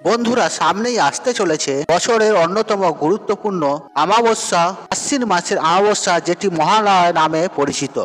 বন্ধুরা, সামনেই আসতে চলেছে বছরের অন্যতম গুরুত্বপূর্ণ অমাবস্যা, আশ্বিন মাসের অমাবস্যা, যেটি মহালয়া নামে পরিচিত।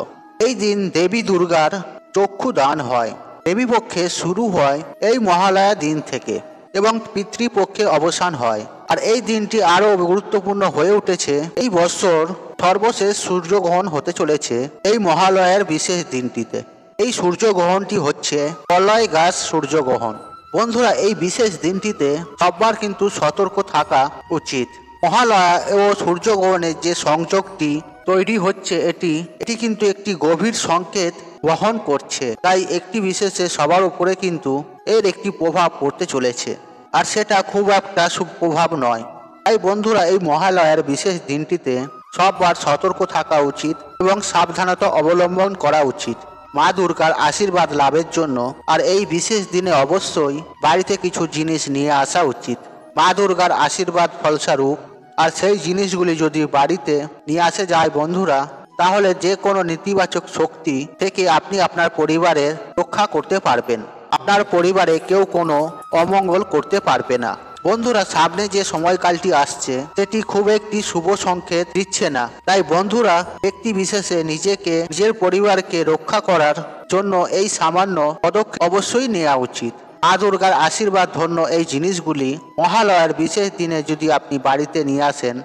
এই দিন দেবী দুর্গার চক্ষু দান হয়। দেবী পক্ষে শুরু হয় এই মহালয়া দিন থেকে এবং পিতৃপক্ষে অবসান হয়। আর এই দিনটি আরও গুরুত্বপূর্ণ হয়ে উঠেছে এই বছর সর্বশেষ সূর্যগ্রহণ হতে চলেছে এই মহালয়ার বিশেষ দিনটিতে। এই সূর্যগ্রহণটি হচ্ছে কলাই গাছ সূর্যগ্রহণ। বন্ধুরা, এই বিশেষ দিনটিতে সবার কিন্তু সতর্ক থাকা উচিত। মহালয়া ও সূর্যগ্রহণের যে সংযোগটি তৈরি হচ্ছে, এটি কিন্তু একটি গভীর সংকেত বহন করছে। তাই একটি বিশেষে সবার উপরে কিন্তু এর একটি প্রভাব পড়তে চলেছে, আর সেটা খুব একটা সুপ্রভাব নয়। তাই বন্ধুরা, এই মহালয়ার বিশেষ দিনটিতে সবার সতর্ক থাকা উচিত এবং সাবধানতা অবলম্বন করা উচিত মা দুর্গার আশীর্বাদ লাভের জন্য। আর এই বিশেষ দিনে অবশ্যই বাড়িতে কিছু জিনিস নিয়ে আসা উচিত মা দুর্গার আশীর্বাদ ফলস্বরূপ। আর সেই জিনিসগুলি যদি বাড়িতে নিয়ে আসা যায় বন্ধুরা, তাহলে যে কোনো নেতিবাচক শক্তি থেকে আপনি আপনার পরিবারের রক্ষা করতে পারবেন। আপনার পরিবারে কেউ কোনো অমঙ্গল করতে পারবে না। বন্ধুরা, সামনে যে সময়কালটি আসছে সেটি খুব একটি শুভ সংকেত দিচ্ছে না। তাই বন্ধুরা, ব্যক্তি বিশেষে নিজের পরিবারকে রক্ষা করার জন্য এই সামান্য পদক্ষেপ অবশ্যই নেওয়া উচিত। মা দুর্গার আশীর্বাদ ধন্য এই জিনিসগুলি মহালয়ার বিশেষ দিনে যদি আপনি বাড়িতে নিয়ে আসেন,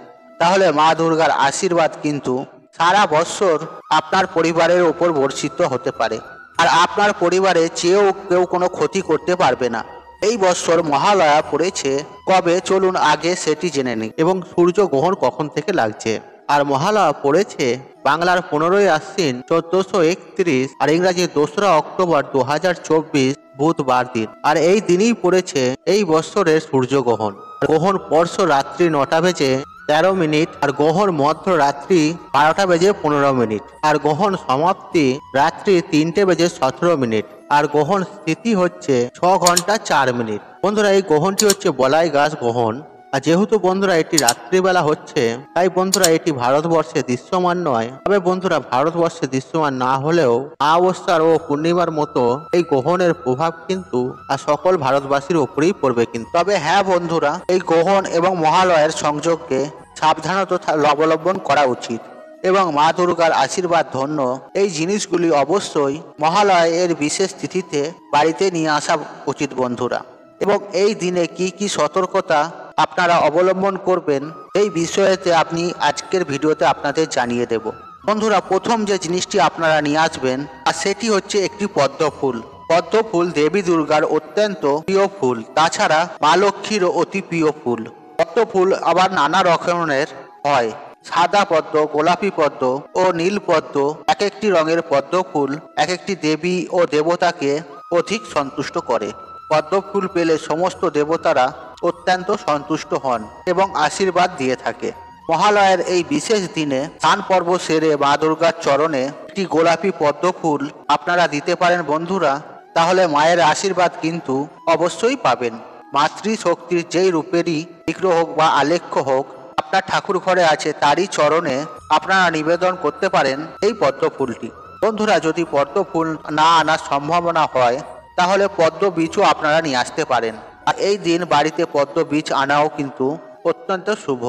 তাহলে মা দুর্গার আশীর্বাদ কিন্তু সারা বছর আপনার পরিবারের ওপর বর্ষিত হতে পারে। আর আপনার পরিবারে চেয়েও কেউ কোনো ক্ষতি করতে পারবে না। এই বছর মহালয়া পড়েছে কবে, চলুন আগে সেটি জেনে নিই, এবং সূর্যগ্রহণ কখন থেকে লাগছে। আর মহালয়া পড়েছে বাংলার 15ই আশ্বিন 1431 আর ইংরাজি 2রা অক্টোবর 2024 বুধবার দিন। আর এই দিনই পড়েছে এই বছরের সূর্যগ্রহণ। গ্রহণ স্পর্শ রাত্রি 9টা বেজে 13 মিনিট, আর গ্রহণ মধ্য রাত্রি 12টা বেজে 15 মিনিট, আর গ্রহণ সমাপ্তি রাত্রি 3টে বেজে 17 মিনিট, আর গ্রহণ স্থিতি হচ্ছে 6 ঘন্টা 4 মিনিট। বন্ধুরা, এই গ্রহণটি হচ্ছে বলাই গাছ গ্রহণ। আর যেহেতু বন্ধুরা এটি রাত্রিবেলা হচ্ছে, তাই বন্ধুরা এটি ভারতবর্ষে দৃশ্যমান নয়। তবে বন্ধুরা, ভারতবর্ষে দৃশ্যমান না হলেও অমাবস্যার ও পূর্ণিমার মতো এই গ্রহণের প্রভাব কিন্তু আর সকল ভারতবাসীর উপরেই পড়বে কিন্তু। তবে হ্যাঁ বন্ধুরা, এই গ্রহণ এবং মহালয়ের সংযোগকে সাবধানতা অবলম্বন করা উচিত এবং মা দুর্গার আশীর্বাদ ধন্য এই জিনিসগুলি অবশ্যই মহালয়ের বিশেষ তিথিতে বাড়িতে নিয়ে আসা উচিত বন্ধুরা। এবং এই দিনে কি কি সতর্কতা আপনারা অবলম্বন করবেন, এই বিষয়েতে আপনি আজকের ভিডিওতে আপনাদের জানিয়ে দেব। বন্ধুরা, প্রথম যে জিনিসটি আপনারা নিয়ে আসবেন, আর সেটি হচ্ছে একটি পদ্ম ফুল। পদ্ম ফুল দেবী দুর্গার অত্যন্ত প্রিয় ফুল, তাছাড়া মা লক্ষ্মীরও অতি প্রিয় ফুল। পদ্ম ফুল আবার নানা রকমের হয়, সাদা পদ্ম, গোলাপি পদ্ম ও নীল পদ্ম। এক একটি রঙের পদ্ম ফুল এক একটি দেবী ও দেবতাকে অধিক সন্তুষ্ট করে। পদ্ম ফুল পেলে সমস্ত দেবতারা অত্যন্ত সন্তুষ্ট হন এবং আশীর্বাদ দিয়ে থাকে। মহালয়ার এই বিশেষ দিনে স্নান পর্ব সেরে মা দুর্গার চরণে একটি গোলাপি পদ্ম ফুল আপনারা দিতে পারেন বন্ধুরা, তাহলে মায়ের আশীর্বাদ কিন্তু অবশ্যই পাবেন। মাতৃশক্তির যেই রূপেরই বিগ্রহ হোক বা আলেখ্য হোক আপনার ঠাকুর ঘরে আছে, তারই চরণে আপনারা নিবেদন করতে পারেন এই পদ্ম ফুলটি। বন্ধুরা, যদি পদ্ম ফুল না আনার সম্ভাবনা হয়, তাহলে পদ্ম বীজও আপনারা নিয়ে আসতে পারেন। আর এই দিন বাড়িতে পদ্ম বীজ আনাও কিন্তু অত্যন্ত শুভ।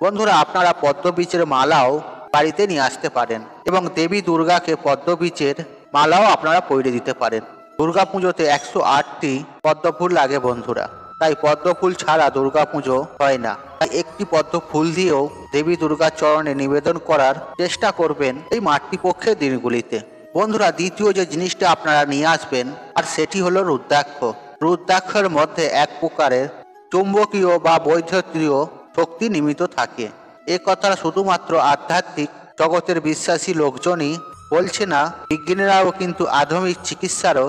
বন্ধুরা, আপনারা পদ্ম বীজের মালাও বাড়িতে নিয়ে আসতে পারেন এবং দেবী দুর্গাকে পদ্ম বীজের মালাও আপনারা পরিয়ে দিতে পারেন। দুর্গা পুজোতে 108টি পদ্ম ফুল লাগে বন্ধুরা, তাই পদ্ম ফুল ছাড়া দুর্গা পুজো হয় না। তাই একটি পদ্ম ফুল দিয়েও দেবী দুর্গার চরণে নিবেদন করার চেষ্টা করবেন এই মাতৃপক্ষের দিনগুলিতে। বন্ধুরা, দ্বিতীয় যে জিনিসটা আপনারা নিয়ে আসবেন, আর সেটি হলো রুদ্রাক্ষ। রুদ্রাক্ষের মধ্যে এক প্রকারের চুম্বকীয় বা বৈদ্যুতিক শক্তি নিমিত্ত থাকে। এ কথা শুধুমাত্র আধ্যাত্মিক জগতের বিশ্বাসী লোকজনই বলছে না, বিজ্ঞানীরাও কিন্তু আধুনিক চিকিৎসারও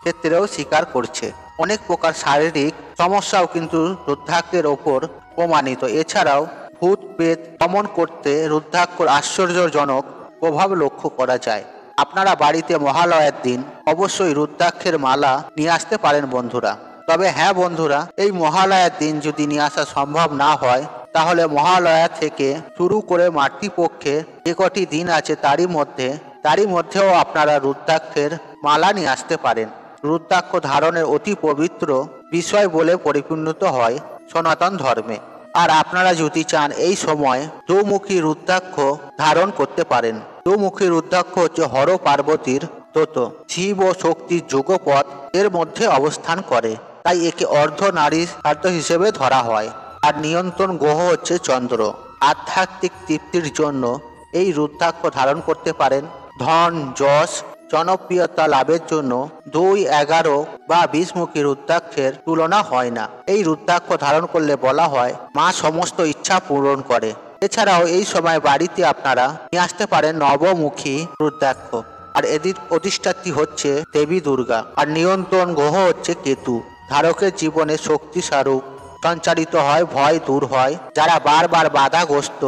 ক্ষেত্রেও স্বীকার করছে। অনেক প্রকার শারীরিক সমস্যাও কিন্তু রুদ্রাক্ষের ওপর প্রমাণিত। এছাড়াও ভূত প্রেত দমন করতে রুদ্রাক্ষর আশ্চর্যজনক প্রভাব লক্ষ্য করা যায়। আপনারা বাড়িতে মহালয়ার দিন অবশ্যই রুদ্রাক্ষের মালা নিয়ে আসতে পারেন বন্ধুরা। তবে হ্যাঁ বন্ধুরা, এই মহালয়ার দিন যদি নিয়ে আসা সম্ভব না হয়, তাহলে মহালয়া থেকে শুরু করে মাতৃপক্ষে যে কটি দিন আছে তারই মধ্যেও আপনারা রুদ্রাক্ষের মালা নিয়ে আসতে পারেন। রুদ্রাক্ষ ধারণের অতি পবিত্র বিষয় বলে পরিপূর্ণত হয় সনাতন ধর্মে। আর আপনারা যদি চান এই সময় দুমুখী রুদ্রাক্ষ ধারণ করতে পারেন। দুমুখী রুদ্রাক্ষ হচ্ছে হর পার্বতীর তত্ত্ব, শিব ও শক্তির যুগপথ এর মধ্যে অবস্থান করে, তাই একে অর্ধ নারীর খাদ্য হিসেবে ধরা হয়। আর নিয়ন্ত্রণ গ্রহ হচ্ছে চন্দ্র। আধ্যাত্মিক তৃপ্তির জন্য এই রুদ্রাক্ষ ধারণ করতে পারেন। ধন, যশ, জনপ্রিয়তা লাভের জন্য 2, 11 বা 20 মুখী রুদ্রাক্ষের তুলনা হয় না। এই রুদ্রাক্ষ ধারণ করলে বলা হয় মা সমস্ত ইচ্ছা পূরণ করে। এছাড়াও এই সময় বাড়িতে আপনারা নিয়ে আসতে পারেন নবমুখী রুদ্রাক্ষ। আর এদের অধিষ্ঠাত্রী হচ্ছে দেবী দুর্গা। আর নিয়ন্ত্রণ গ্রহ হচ্ছে কেতু। ধারকের জীবনে শক্তি স্বরূপ সঞ্চারিত হয়, ভয় দূর হয়। যারা বারবার বাধাগ্রস্ত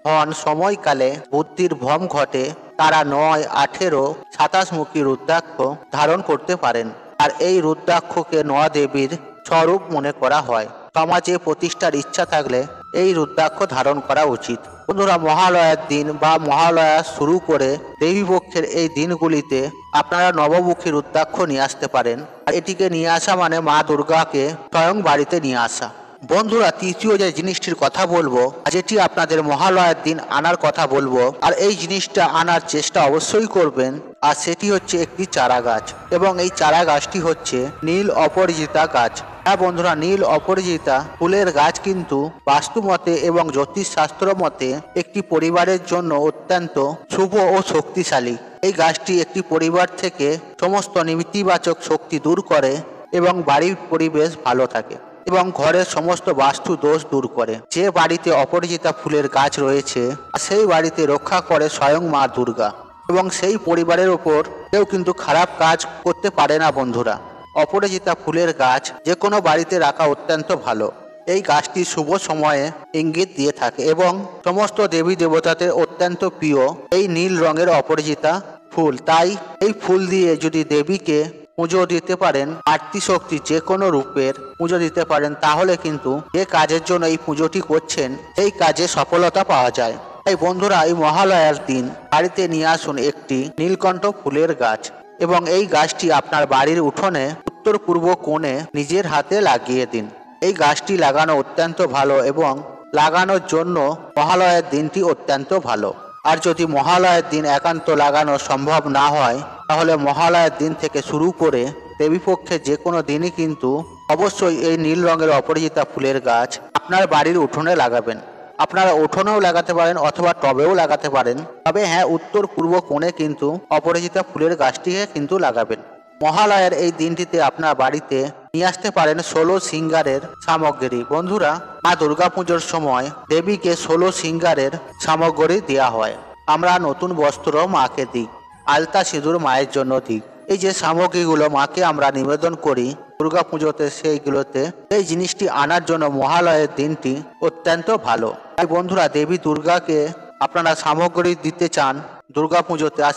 হন, সময়কালে বুদ্ধির ভ্রম ঘটে, তারা 9, 18, 27 মুখী রুদ্রাক্ষ ধারণ করতে পারেন। আর এই রুদ্রাক্ষকে 9 দেবীর স্বরূপ মনে করা হয়। সমাজে প্রতিষ্ঠার ইচ্ছা থাকলে এই রুদ্রাক্ষ ধারণ করা উচিত। বন্ধুরা, মহালয়ার দিন বা মহালয়া শুরু করে দেবীপক্ষের এই দিনগুলিতে আপনারা নবমুখী রুদ্রাক্ষ নিয়ে আসতে পারেন। আর এটিকে নিয়ে আসা মানে মা দুর্গাকে স্বয়ং বাড়িতে নিয়ে আসা। বন্ধুরা, তৃতীয় যে জিনিসটির কথা বলবো, যেটি আপনাদের মহালয়ার দিন আনার কথা বলবো, আর এই জিনিসটা আনার চেষ্টা অবশ্যই করবেন, আর সেটি হচ্ছে একটি চারা গাছ। এবং এই চারা গাছটি হচ্ছে নীল অপরাজিতা গাছ। হ্যাঁ বন্ধুরা, নীল অপরাজিতা ফুলের গাছ কিন্তু বাস্তুমতে এবং জ্যোতিষশাস্ত্র মতে একটি পরিবারের জন্য অত্যন্ত শুভ ও শক্তিশালী। এই গাছটি একটি পরিবার থেকে সমস্ত নেতিবাচক শক্তি দূর করে এবং বাড়ির পরিবেশ ভালো থাকে এবং ঘরের সমস্ত বাস্তু দোষ দূর করে। যে বাড়িতে অপরাজিতা ফুলের গাছ রয়েছে সেই বাড়িতে রক্ষা করে স্বয়ং মা দুর্গা, এবং সেই পরিবারের ওপর কেউ কিন্তু খারাপ কাজ করতে পারে না। বন্ধুরা, অপরাজিতা ফুলের গাছ যে কোনো বাড়িতে রাখা অত্যন্ত ভালো। এই গাছটি শুভ সময়ে ইঙ্গিত দিয়ে থাকে এবং সমস্ত দেবী দেবতাদের অত্যন্ত প্রিয় এই নীল রঙের অপরাজিতা ফুল। তাই এই ফুল দিয়ে যদি দেবীকে পুজো দিতে পারেন, আত্মশক্তি যে কোনো রূপের পুজো দিতে পারেন, তাহলে কিন্তু যে কাজের জন্য এই পুজোটি করছেন এই কাজে সফলতা পাওয়া যায়। তাই বন্ধুরা, এই মহালয়ার দিন বাড়িতে নিয়ে আসুন একটি নীলকণ্ঠ ফুলের গাছ এবং এই গাছটি আপনার বাড়ির উঠোনে উত্তর পূর্ব কোণে নিজের হাতে লাগিয়ে দিন। এই গাছটি লাগানো অত্যন্ত ভালো এবং লাগানোর জন্য মহালয়ার দিনটি অত্যন্ত ভালো। আর যদি মহালয়ার দিন একান্ত লাগানো সম্ভব না হয়, তাহলে মহালয়ার দিন থেকে শুরু করে দেবীপক্ষে যে কোনো দিনই কিন্তু অবশ্যই এই নীল রঙের অপরাজিতা ফুলের গাছ আপনার বাড়ির উঠোনে লাগাবেন। আপনারা উঠোনেও লাগাতে পারেন অথবা টবেও লাগাতে পারেন, তবে হ্যাঁ, উত্তর পূর্ব কোণে কিন্তু অপরাজিতা ফুলের গাছটিকে কিন্তু লাগাবেন। মহালয়ার এই দিনটিতে আপনার বাড়িতে নিয়ে আসতে পারেন 16 সিঙ্গারের সামগ্রী। বন্ধুরা, মা দুর্গাপুজোর সময় দেবীকে 16 সিঙ্গারের সামগ্রী দেওয়া হয়। আমরা নতুন বস্ত্র মাকে দিই, আলতা সিঁদুর মায়ের জন্য দিই। এই যে সামগ্রীগুলো মাকে আমরা নিবেদন করি দুর্গাপুজোতে, সেইগুলোতে এই জিনিসটি আনার জন্য মহালয়ের দিনটি অত্যন্ত ভালো। তাই বন্ধুরা, দেবী দুর্গাকে আপনারা সামগ্রী দিতে চান দুর্গাপুজোতে, আর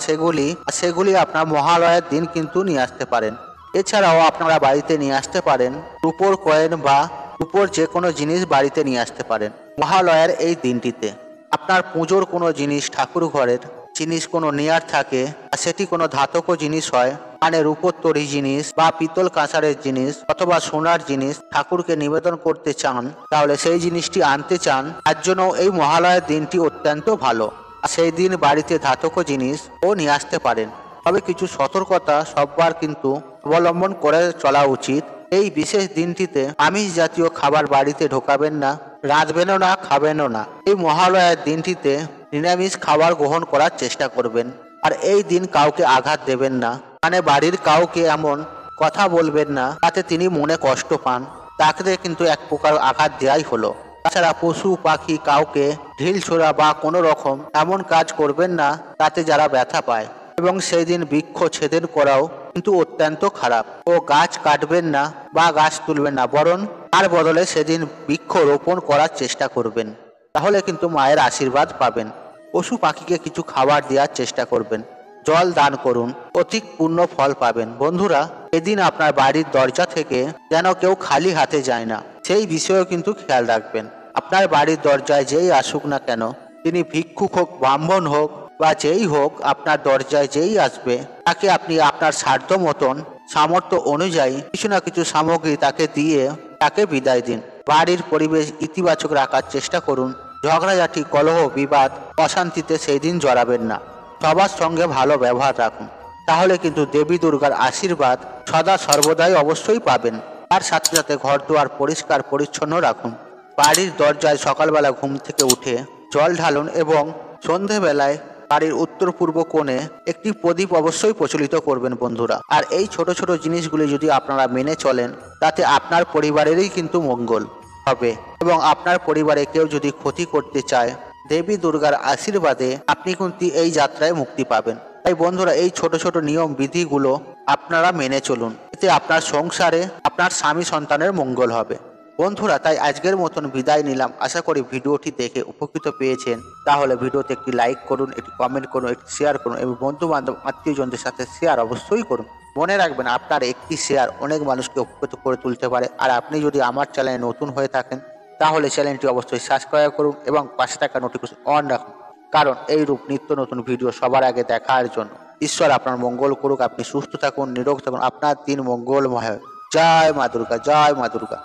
সেগুলি আপনার মহালয়ের দিন কিন্তু নিয়ে আসতে পারেন। এছাড়াও আপনারা বাড়িতে নিয়ে আসতে পারেন রূপোর কয়েন বা রূপোর যে কোনো জিনিস বাড়িতে নিয়ে আসতে পারেন মহালয়ার এই দিনটিতে। আপনার পুজোর কোনো জিনিস, ঠাকুর ঘরের জিনিস কোনো নেয়ার থাকে, আর সেটি কোনো ধাতব জিনিস হয়, মানে রূপোর তৈরি জিনিস বা পিতল কাঁসারের জিনিস অথবা সোনার জিনিস ঠাকুরকে নিবেদন করতে চান, তাহলে সেই জিনিসটি আনতে চান, তার জন্য এই মহালয়ার দিনটি অত্যন্ত ভালো। সেই দিন বাড়িতে ধাতব জিনিস ও নিয়ে আসতে পারেন, তবে কিছু সতর্কতা সববার কিন্তু অবলম্বন করে চলা উচিত। এই বিশেষ দিনটিতে আমিষ জাতীয় খাবার বাড়িতে ঢোকাবেন না, রাঁধবেনও না, খাবেনও না। এই মহালয়ার দিনটিতে নিরামিষ খাবার গ্রহণ করার চেষ্টা করবেন। আর এই দিন কাউকে আঘাত দেবেন না, মানে বাড়ির কাউকে এমন কথা বলবেন না তাতে তিনি মনে কষ্ট পান, তাকে কিন্তু এক প্রকার আঘাত দেওয়াই হলো। তাছাড়া পশু পাখি কাউকে ঢিল ছোড়া বা কোনো রকম এমন কাজ করবেন না তাতে যারা ব্যথা পায়। এবং সেই দিন বৃক্ষ ছেদন করাও কিন্তু অত্যন্ত খারাপ। ও গাছ কাটবেন না বা গাছ তুলবেন না, বরং তার বদলে সেদিন বৃক্ষ রোপণ করার চেষ্টা করবেন, তাহলে কিন্তু মায়ের আশীর্বাদ পাবেন। পশু পাখিকে কিছু খাবার দেওয়ার চেষ্টা করবেন, জল দান করুন, অধিক পূর্ণ ফল পাবেন। বন্ধুরা, এদিন আপনার বাড়ির দরজা থেকে যেন কেউ খালি হাতে যায় না, সেই বিষয়েও কিন্তু খেয়াল রাখবেন। আপনার বাড়ির দরজায় যেই আসুক না কেন, তিনি ভিক্ষুক হোক, ব্রাহ্মণ হোক বা যেই হোক, আপনার দরজায় যেই আসবে তাকে আপনি আপনার সাধ্য মতন সামর্থ্য অনুযায়ী কিছু না কিছু সামগ্রী তাকে দিয়ে তাকে বিদায় দিন। বাড়ির পরিবেশ ইতিবাচক রাখার চেষ্টা করুন। ঝগড়াঝাটি, কলহ, বিবাদ, অশান্তিতে সেই দিন জড়াবেন না। সবার সঙ্গে ভালো ব্যবহার রাখুন, তাহলে কিন্তু দেবী দুর্গার আশীর্বাদ সদা সর্বদাই অবশ্যই পাবেন। তার সাথে সাথে ঘর দুয়ার পরিষ্কার পরিচ্ছন্ন রাখুন। বাড়ির দরজায় সকালবেলা ঘুম থেকে উঠে জল ঢালুন এবং সন্ধেবেলায় বাড়ির উত্তর পূর্ব কোণে একটি প্রদীপ অবশ্যই প্রচলিত করবেন বন্ধুরা। আর এই ছোট ছোট জিনিসগুলি যদি আপনারা মেনে চলেন, তাতে আপনার পরিবারেরই কিন্তু মঙ্গল হবে এবং আপনার পরিবারে কেউ যদি ক্ষতি করতে চায়, দেবী দুর্গার আশীর্বাদে আপনি কিন্তু এই যাত্রায় মুক্তি পাবেন। তাই বন্ধুরা, এই ছোট ছোট নিয়ম বিধিগুলো আপনারা মেনে চলুন, এতে আপনার সংসারে আপনার স্বামী সন্তানের মঙ্গল হবে বন্ধুরা। তাই আজকের মতন বিদায় নিলাম। আশা করি ভিডিওটি দেখে উপকৃত পেয়েছেন। তাহলে ভিডিওতে একটি লাইক করুন, একটি কমেন্ট করুন, একটি শেয়ার করুন এবং বন্ধু বান্ধব আত্মীয়জনদের সাথে শেয়ার অবশ্যই করুন। মনে রাখবেন, আপনার একটি শেয়ার অনেক মানুষকে উপকৃত করে তুলতে পারে। আর আপনি যদি আমার চ্যানেলে নতুন হয়ে থাকেন, তাহলে চ্যানেলটি অবশ্যই সাবস্ক্রাইব করুন এবং পাশে থাকা নোটিফিকেশন অন রাখুন, কারণ এইরূপ নিত্য নতুন ভিডিও সবার আগে দেখার জন্য। ঈশ্বর আপনার মঙ্গল করুক। আপনি সুস্থ থাকুন, নিরোগ থাকুন, আপনার দিন মঙ্গলময় হয়। জয় মা দুর্গা, জয় মা দুর্গা।